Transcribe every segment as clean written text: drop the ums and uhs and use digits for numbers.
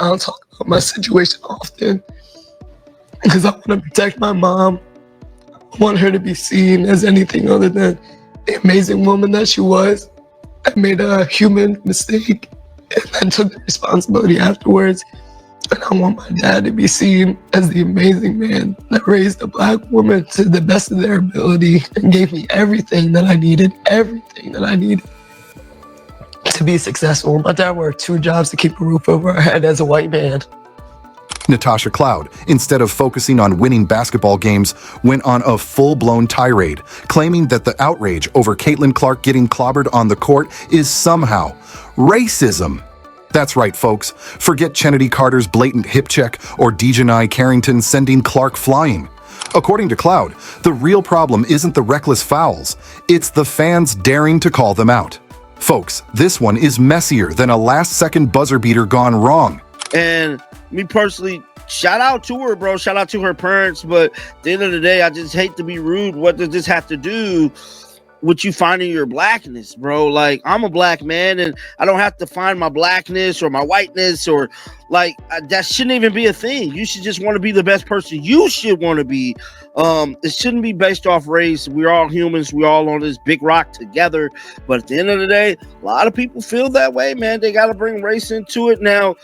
I don't talk about my situation often because I want to protect my mom. I want her to be seen as anything other than the amazing woman that she was. I made a human mistake and then took the responsibility afterwards. And I want my dad to be seen as the amazing man that raised a Black woman to the best of their ability and gave me everything that I needed to be successful. My dad worked 2 jobs to keep a roof over our head as a white man. Natasha Cloud, instead of focusing on winning basketball games, went on a full-blown tirade, claiming that the outrage over Caitlin Clark getting clobbered on the court is somehow racism. That's right, folks. Forget Chennedy Carter's blatant hip check or Dejanai Carrington sending Clark flying. According to Cloud, the real problem isn't the reckless fouls, it's the fans daring to call them out. Folks, this one is messier than a last-second buzzer beater gone wrong. And me personally, shout out to her, bro. Shout out to her parents. But at the end of the day, I just hate to be rude. What does this have to do with you finding your blackness, bro? Like, I'm a Black man, and I don't have to find my blackness or my whiteness or that shouldn't even be a thing. You should just want to be the best person you should want to be. It shouldn't be based off race. We're all humans. We're all on this big rock together. But at the end of the day, a lot of people feel that way, man. They got to bring race into it now.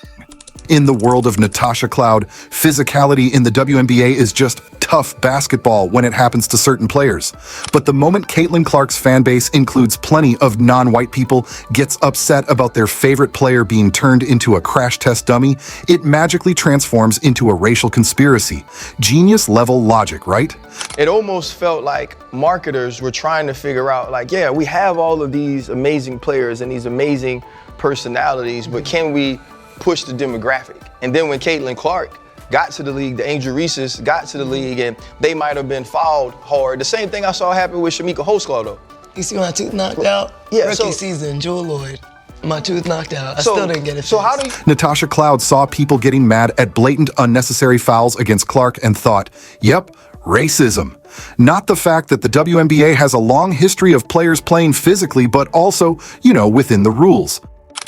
In the world of Natasha Cloud, physicality in the WNBA is just tough basketball when it happens to certain players. But the moment Caitlin Clark's fan base includes plenty of non-white people, gets upset about their favorite player being turned into a crash test dummy, it magically transforms into a racial conspiracy. Genius-level logic, right? It almost felt like marketers were trying to figure out, like, yeah, we have all of these amazing players and these amazing personalities, but can we push the demographic? And then when Caitlin Clark got to the league, the Angel Reeses got to the league, and they might have been fouled hard. The same thing I saw happen with Shamika Holdsclaw, though. You see my tooth knocked out? Yeah, Rookie season, Jewel Lloyd. My tooth knocked out. I still didn't get it. So how do you... Natasha Cloud saw people getting mad at blatant unnecessary fouls against Clark and thought, yep, racism. Not the fact that the WNBA has a long history of players playing physically, but also, within the rules.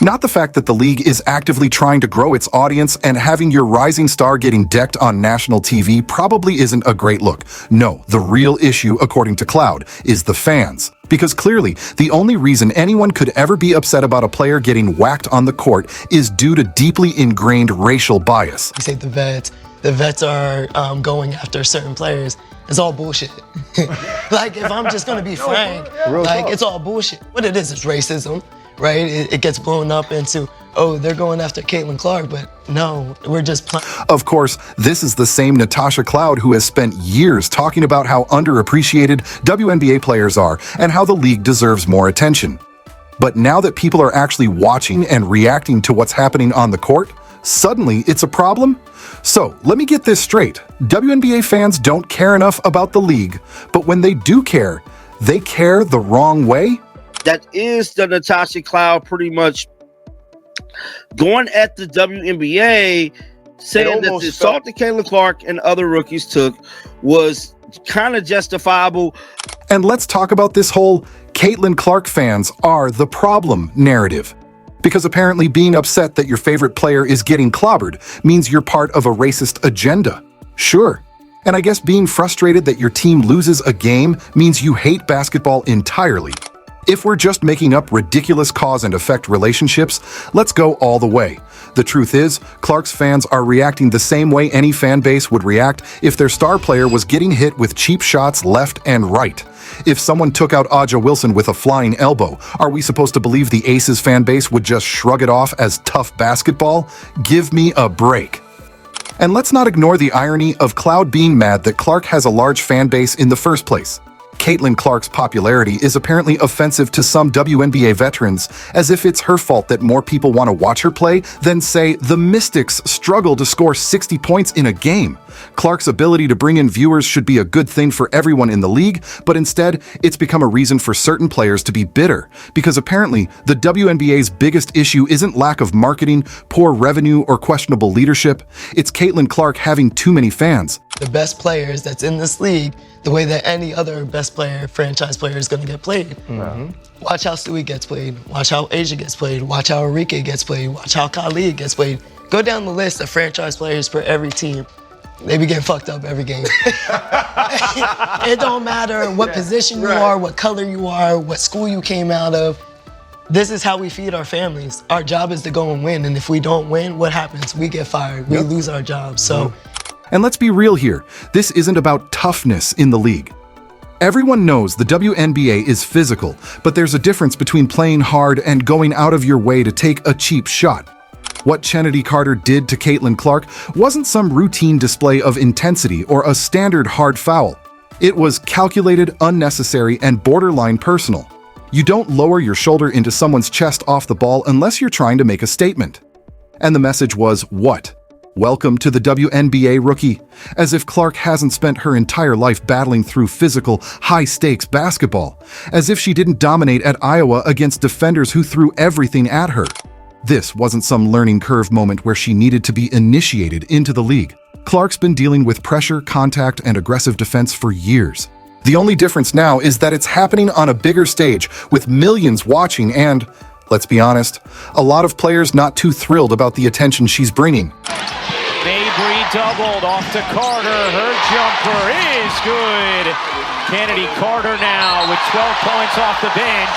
Not the fact that the league is actively trying to grow its audience and having your rising star getting decked on national TV probably isn't a great look. No, the real issue, according to Cloud, is the fans. Because clearly, the only reason anyone could ever be upset about a player getting whacked on the court is due to deeply ingrained racial bias. You say the vets are going after certain players. It's all bullshit. Like, if I'm just gonna be frank, it's all bullshit. What it is racism. Right? It gets blown up into, oh, they're going after Caitlin Clark, but no, we're just playing. Of course, this is the same Natasha Cloud who has spent years talking about how underappreciated WNBA players are and how the league deserves more attention. But now that people are actually watching and reacting to what's happening on the court, suddenly it's a problem? So, let me get this straight. WNBA fans don't care enough about the league, but when they do care, they care the wrong way? That is the Natasha Cloud pretty much going at the WNBA, saying that the assault that Caitlin Clark and other rookies took was kind of justifiable. And let's talk about this whole Caitlin Clark fans are the problem narrative. Because apparently being upset that your favorite player is getting clobbered means you're part of a racist agenda. Sure. And I guess being frustrated that your team loses a game means you hate basketball entirely. If we're just making up ridiculous cause and effect relationships, let's go all the way. The truth is, Clark's fans are reacting the same way any fan base would react if their star player was getting hit with cheap shots left and right. If someone took out Aja Wilson with a flying elbow, are we supposed to believe the Aces fan base would just shrug it off as tough basketball? Give me a break. And let's not ignore the irony of Cloud being mad that Clark has a large fan base in the first place. Caitlin Clark's popularity is apparently offensive to some WNBA veterans, as if it's her fault that more people want to watch her play than, say, the Mystics struggle to score 60 points in a game. Clark's ability to bring in viewers should be a good thing for everyone in the league, but instead, it's become a reason for certain players to be bitter, because apparently, the WNBA's biggest issue isn't lack of marketing, poor revenue, or questionable leadership. It's Caitlin Clark having too many fans. The best players that's in this league, the way that any other best player, franchise player is going to get played. Mm-hmm. Watch how Stewie gets played. Watch how Asia gets played. Watch how Enrique gets played. Watch how Khalid gets played. Go down the list of franchise players for every team. They be getting fucked up every game. It don't matter what position you are, what color you are, what school you came out of. This is how we feed our families. Our job is to go and win, and if we don't win, what happens? We get fired. We lose our jobs. So. And let's be real here. This isn't about toughness in the league. Everyone knows the WNBA is physical, but there's a difference between playing hard and going out of your way to take a cheap shot. What Chennedy Carter did to Caitlin Clark wasn't some routine display of intensity or a standard hard foul. It was calculated, unnecessary, and borderline personal. You don't lower your shoulder into someone's chest off the ball unless you're trying to make a statement. And the message was what? Welcome to the WNBA rookie, as if Clark hasn't spent her entire life battling through physical, high-stakes basketball, as if she didn't dominate at Iowa against defenders who threw everything at her. This wasn't some learning curve moment where she needed to be initiated into the league. Clark's been dealing with pressure, contact, and aggressive defense for years. The only difference now is that it's happening on a bigger stage, with millions watching and, let's be honest, a lot of players not too thrilled about the attention she's bringing. Mabry doubled off to Carter. Her jumper is good. Kennedy Carter now with 12 points off the bench.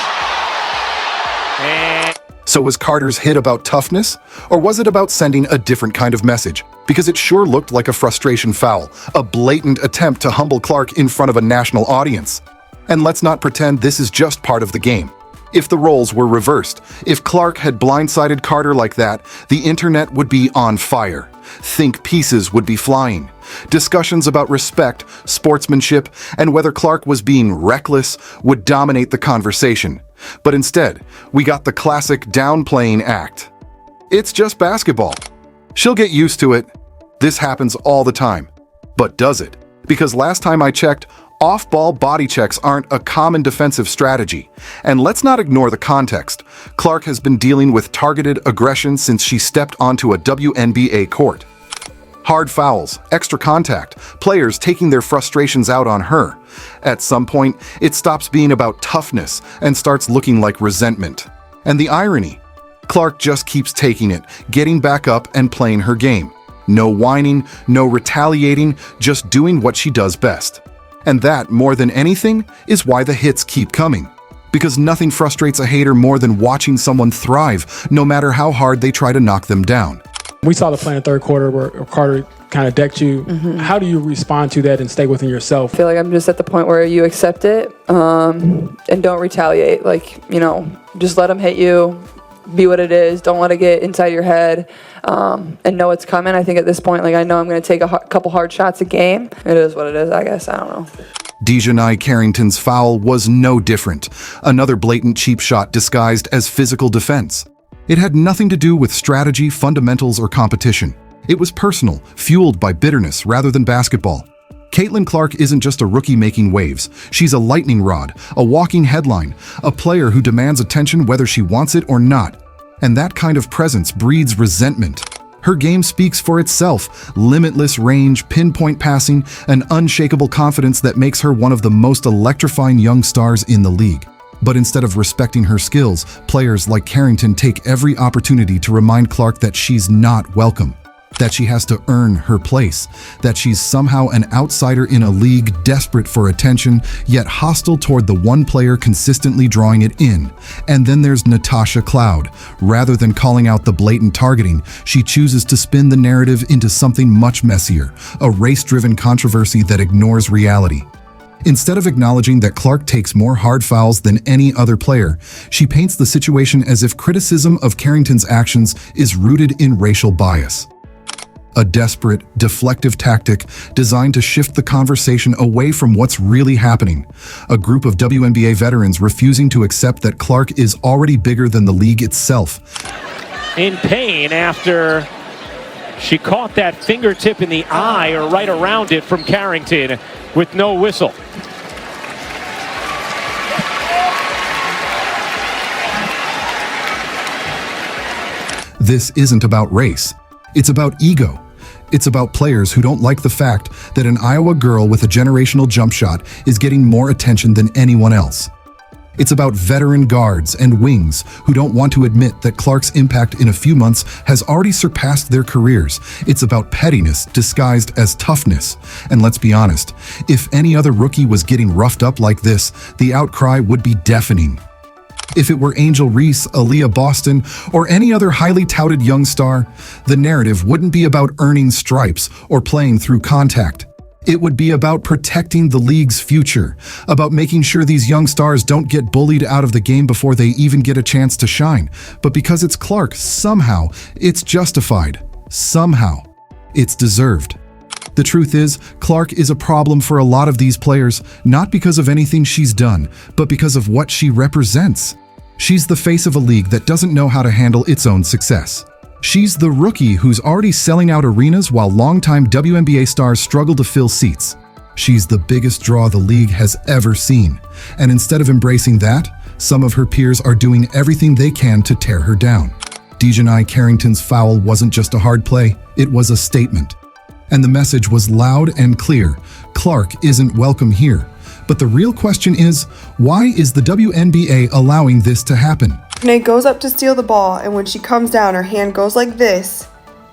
And so was Carter's hit about toughness? Or was it about sending a different kind of message? Because it sure looked like a frustration foul, a blatant attempt to humble Clark in front of a national audience. And let's not pretend this is just part of the game. If the roles were reversed, if Clark had blindsided Carter like that, the internet would be on fire. Think pieces would be flying. Discussions about respect, sportsmanship, and whether Clark was being reckless would dominate the conversation. But instead, we got the classic downplaying act. It's just basketball. She'll get used to it. This happens all the time. But does it? Because last time I checked, off-ball body checks aren't a common defensive strategy. And let's not ignore the context. Clark has been dealing with targeted aggression since she stepped onto a WNBA court. Hard fouls, extra contact, players taking their frustrations out on her. At some point, it stops being about toughness and starts looking like resentment. And the irony? Clark just keeps taking it, getting back up and playing her game. No whining, no retaliating, just doing what she does best. And that, more than anything, is why the hits keep coming. Because nothing frustrates a hater more than watching someone thrive, no matter how hard they try to knock them down. We saw the play in the third quarter where Carter kind of decked you. How do you respond to that and stay within yourself? I feel like I'm just at the point where you accept it and don't retaliate. Like, just let them hit you, be what it is. Don't let it get inside your head and know it's coming. I think at this point, I know I'm going to take a couple hard shots a game. It is what it is, I guess. I don't know. Dejanai Carrington's foul was no different. Another blatant cheap shot disguised as physical defense. It had nothing to do with strategy, fundamentals, or competition. It was personal, fueled by bitterness rather than basketball. Caitlin Clark isn't just a rookie making waves. She's a lightning rod, a walking headline, a player who demands attention whether she wants it or not. And that kind of presence breeds resentment. Her game speaks for itself: limitless range, pinpoint passing, an unshakable confidence that makes her one of the most electrifying young stars in the league. But instead of respecting her skills, players like Carrington take every opportunity to remind Clark that she's not welcome, that she has to earn her place, that she's somehow an outsider in a league desperate for attention, yet hostile toward the one player consistently drawing it in. And then there's Natasha Cloud. Rather than calling out the blatant targeting, she chooses to spin the narrative into something much messier, a race-driven controversy that ignores reality. Instead of acknowledging that Clark takes more hard fouls than any other player, she paints the situation as if criticism of Carrington's actions is rooted in racial bias. A desperate, deflective tactic designed to shift the conversation away from what's really happening. A group of WNBA veterans refusing to accept that Clark is already bigger than the league itself. in pain after she caught that fingertip in the eye or right around it from Carrington with no whistle. This isn't about race. It's about ego. It's about players who don't like the fact that an Iowa girl with a generational jump shot is getting more attention than anyone else. It's about veteran guards and wings who don't want to admit that Clark's impact in a few months has already surpassed their careers. It's about pettiness disguised as toughness. And let's be honest, if any other rookie was getting roughed up like this, the outcry would be deafening. If it were Angel Reese, Aaliyah Boston, or any other highly touted young star, the narrative wouldn't be about earning stripes or playing through contact. It would be about protecting the league's future, about making sure these young stars don't get bullied out of the game before they even get a chance to shine. But because it's Clark, somehow it's justified. Somehow it's deserved. The truth is, Clark is a problem for a lot of these players, not because of anything she's done, but because of what she represents. She's the face of a league that doesn't know how to handle its own success. She's the rookie who's already selling out arenas while longtime WNBA stars struggle to fill seats. She's the biggest draw the league has ever seen. And instead of embracing that, some of her peers are doing everything they can to tear her down. Dejanai Carrington's foul wasn't just a hard play, it was a statement. And the message was loud and clear: Clark isn't welcome here. But the real question is, why is the WNBA allowing this to happen? Renee goes up to steal the ball, and when she comes down, her hand goes like this,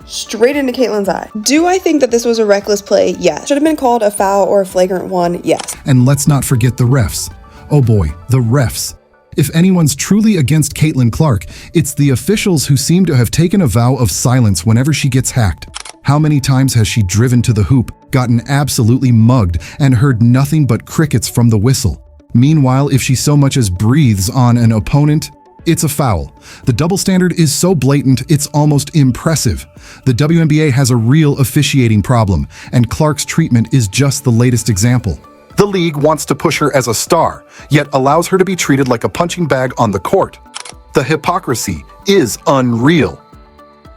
straight into Caitlin's eye. Do I think that this was a reckless play? Yes. Should have been called a foul or a flagrant one? Yes. And let's not forget the refs. Oh boy, the refs. If anyone's truly against Caitlin Clark, it's the officials who seem to have taken a vow of silence whenever she gets hacked. How many times has she driven to the hoop, gotten absolutely mugged, and heard nothing but crickets from the whistle? Meanwhile, if she so much as breathes on an opponent, it's a foul. The double standard is so blatant, it's almost impressive. The WNBA has a real officiating problem, and Clark's treatment is just the latest example. The league wants to push her as a star, yet allows her to be treated like a punching bag on the court. The hypocrisy is unreal.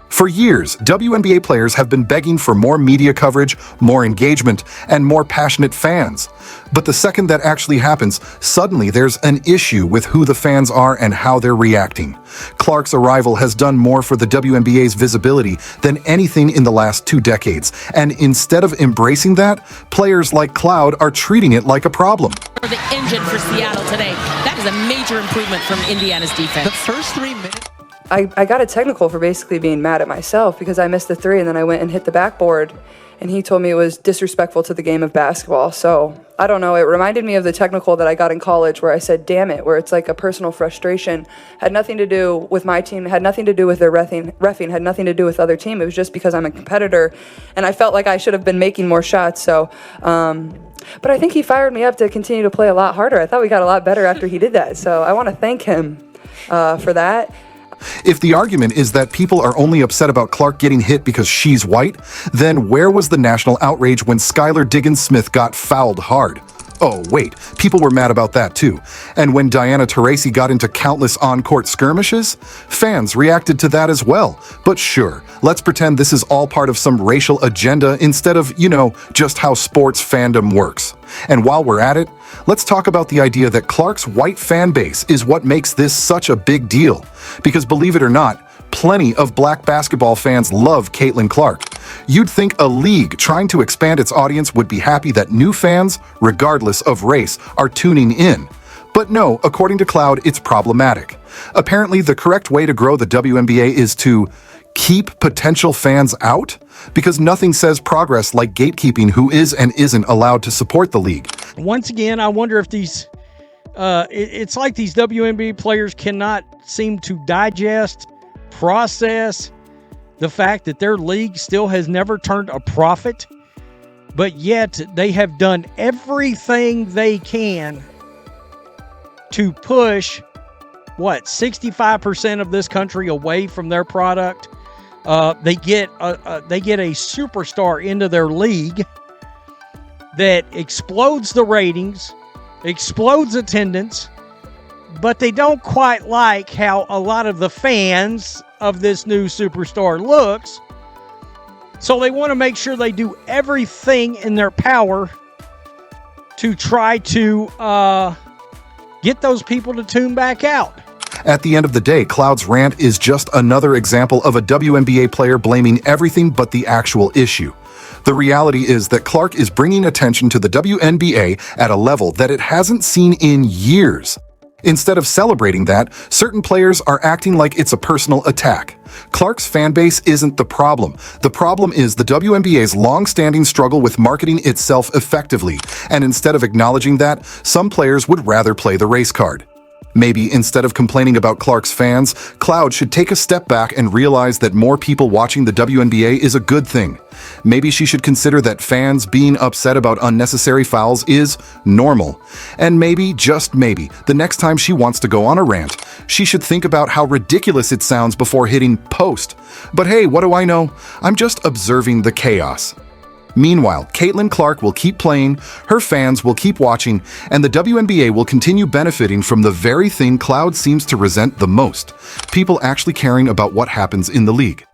For years, WNBA players have been begging for more media coverage, more engagement, and more passionate fans. But the second that actually happens, suddenly there's an issue with who the fans are and how they're reacting. Clark's arrival has done more for the WNBA's visibility than anything in the last 2 decades. And instead of embracing that, players like Cloud are treating it like a problem. The engine for Seattle today. That is a major improvement from Indiana's defense. The first 3 minutes. I got a technical for basically being mad at myself because I missed the three and then I went and hit the backboard, and he told me it was disrespectful to the game of basketball. So I don't know, it reminded me of the technical that I got in college where I said, damn it, where it's like a personal frustration. Had nothing to do with my team, had nothing to do with their reffing, had nothing to do with other team. It was just because I'm a competitor and I felt like I should have been making more shots. So, but I think he fired me up to continue to play a lot harder. I thought we got a lot better after he did that. So I want to thank him for that. If the argument is that people are only upset about Clark getting hit because she's white, then where was the national outrage when Skylar Diggins-Smith got fouled hard? Oh, wait, people were mad about that too. And when Diana Taurasi got into countless on-court skirmishes, fans reacted to that as well. But sure, let's pretend this is all part of some racial agenda instead of, just how sports fandom works. And while we're at it, let's talk about the idea that Clark's white fan base is what makes this such a big deal. Because believe it or not, plenty of black basketball fans love Caitlin Clark. You'd think a league trying to expand its audience would be happy that new fans, regardless of race, are tuning in. But no, according to Cloud, it's problematic. Apparently, the correct way to grow the WNBA is to keep potential fans out? Because nothing says progress like gatekeeping who is and isn't allowed to support the league. Once again, I wonder if these it's like these WNBA players cannot seem to digest, process the fact that their league still has never turned a profit, but yet they have done everything they can to push 65% of this country away from their product. They get a superstar into their league that explodes the ratings, explodes attendance, but they don't quite like how a lot of the fans of this new superstar looks. So they want to make sure they do everything in their power to try to get those people to tune back out. At the end of the day, Cloud's rant is just another example of a WNBA player blaming everything but the actual issue. The reality is that Clark is bringing attention to the WNBA at a level that it hasn't seen in years. Instead of celebrating that, certain players are acting like it's a personal attack. Clark's fan base isn't the problem. The problem is the WNBA's long-standing struggle with marketing itself effectively, and instead of acknowledging that, some players would rather play the race card. Maybe instead of complaining about Clark's fans, Cloud should take a step back and realize that more people watching the WNBA is a good thing. Maybe she should consider that fans being upset about unnecessary fouls is normal. And maybe, just maybe, the next time she wants to go on a rant, she should think about how ridiculous it sounds before hitting post. But hey, what do I know? I'm just observing the chaos. Meanwhile, Caitlin Clark will keep playing, her fans will keep watching, and the WNBA will continue benefiting from the very thing Cloud seems to resent the most: people actually caring about what happens in the league.